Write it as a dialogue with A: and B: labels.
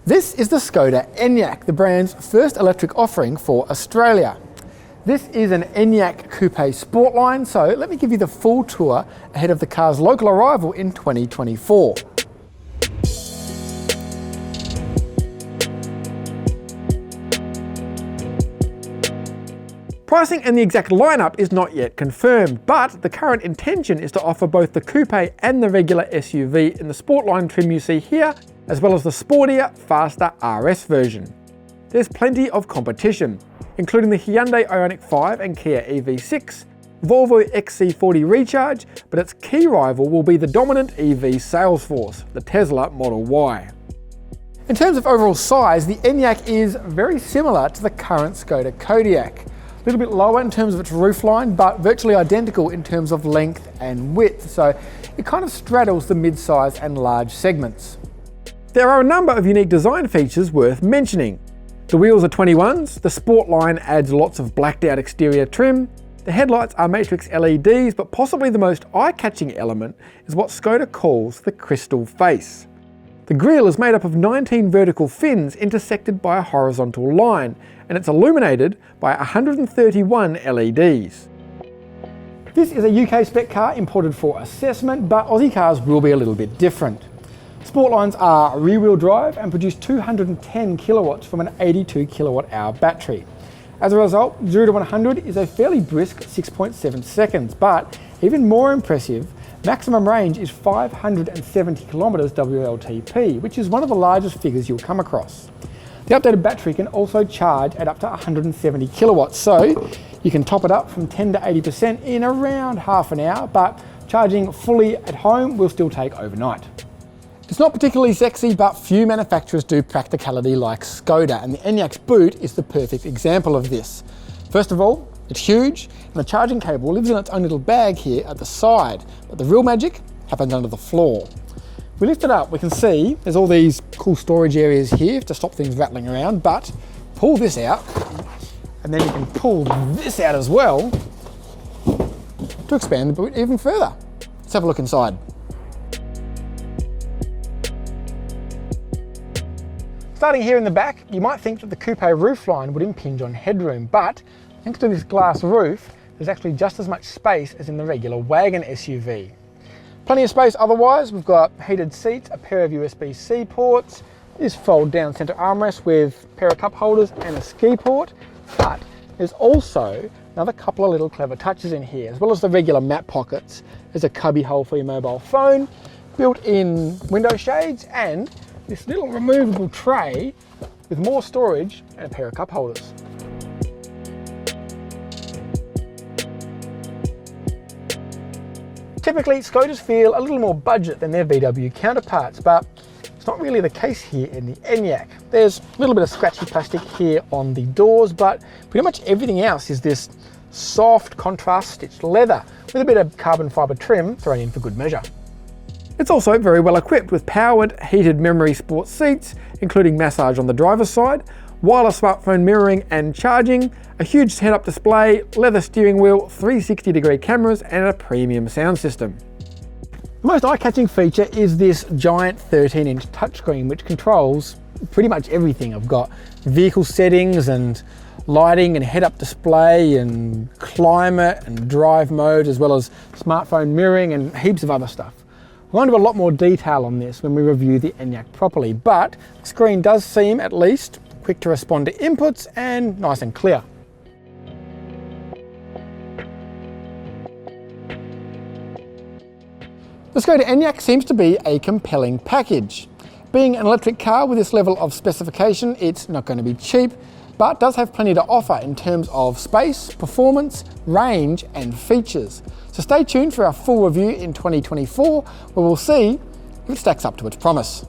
A: This is the Skoda Enyaq, the brand's first electric offering for Australia. This is an Enyaq Coupe Sportline, so let me give you the full tour ahead of the car's local arrival in 2024. Pricing and the exact lineup is not yet confirmed, but the current intention is to offer both the coupe and the regular SUV in the Sportline trim you see here, as well as the sportier, faster RS version. There's plenty of competition, including the Hyundai Ioniq 5 and Kia EV6, Volvo XC40 Recharge, but its key rival will be the dominant EV sales force, the Tesla Model Y. In terms of overall size, the Enyaq is very similar to the current Skoda Kodiaq. A little bit lower in terms of its roofline, but virtually identical in terms of length and width, so it kind of straddles the mid-size and large segments. There are a number of unique design features worth mentioning. The wheels are 21s, the Sportline adds lots of blacked out exterior trim, the headlights are matrix LEDs, but possibly the most eye-catching element is what Skoda calls the crystal face. The grille is made up of 19 vertical fins intersected by a horizontal line, and it's illuminated by 131 LEDs. This is a UK spec car imported for assessment, but Aussie cars will be a little bit different. Sportlines are rear-wheel drive and produce 210 kilowatts from an 82 kilowatt-hour battery. As a result, 0 to 100 is a fairly brisk 6.7 seconds, but even more impressive, maximum range is 570 kilometers WLTP, which is one of the largest figures you'll come across. The updated battery can also charge at up to 170 kilowatts, so you can top it up from 10 to 80% in around half an hour, but charging fully at home will still take overnight. It's not particularly sexy, but few manufacturers do practicality like Skoda, and the Enyaq's boot is the perfect example of this. First of all, it's huge, and the charging cable lives in its own little bag here at the side, but the real magic happens under the floor. If we lift it up, we can see there's all these cool storage areas here to stop things rattling around, but pull this out, and then you can pull this out as well to expand the boot even further. Let's have a look inside. Starting here in the back, you might think that the coupe roofline would impinge on headroom, but thanks to this glass roof, there's actually just as much space as in the regular wagon SUV. Plenty of space otherwise. We've got heated seats, a pair of USB-C ports, this fold-down centre armrest with a pair of cup holders and a ski port, but there's also another couple of little clever touches in here, as well as the regular map pockets. There's a cubby hole for your mobile phone, built-in window shades, and this little removable tray with more storage and a pair of cup holders. Typically, Skodas feel a little more budget than their VW counterparts, but it's not really the case here in the Enyaq. There's a little bit of scratchy plastic here on the doors, but pretty much everything else is this soft contrast stitched leather with a bit of carbon fibre trim thrown in for good measure. It's also very well equipped with powered, heated memory sports seats, including massage on the driver's side, wireless smartphone mirroring and charging, a huge head-up display, leather steering wheel, 360-degree cameras, and a premium sound system. The most eye-catching feature is this giant 13-inch touchscreen, which controls pretty much everything. I've got vehicle settings and lighting and head-up display and climate and drive mode, as well as smartphone mirroring and heaps of other stuff. We'll go into a lot more detail on this when we review the Enyaq properly, but the screen does seem, at least, quick to respond to inputs and nice and clear. The Skoda Enyaq seems to be a compelling package. Being an electric car with this level of specification, it's not going to be cheap, but does have plenty to offer in terms of space, performance, range and features. So stay tuned for our full review in 2024, where we'll see if it stacks up to its promise.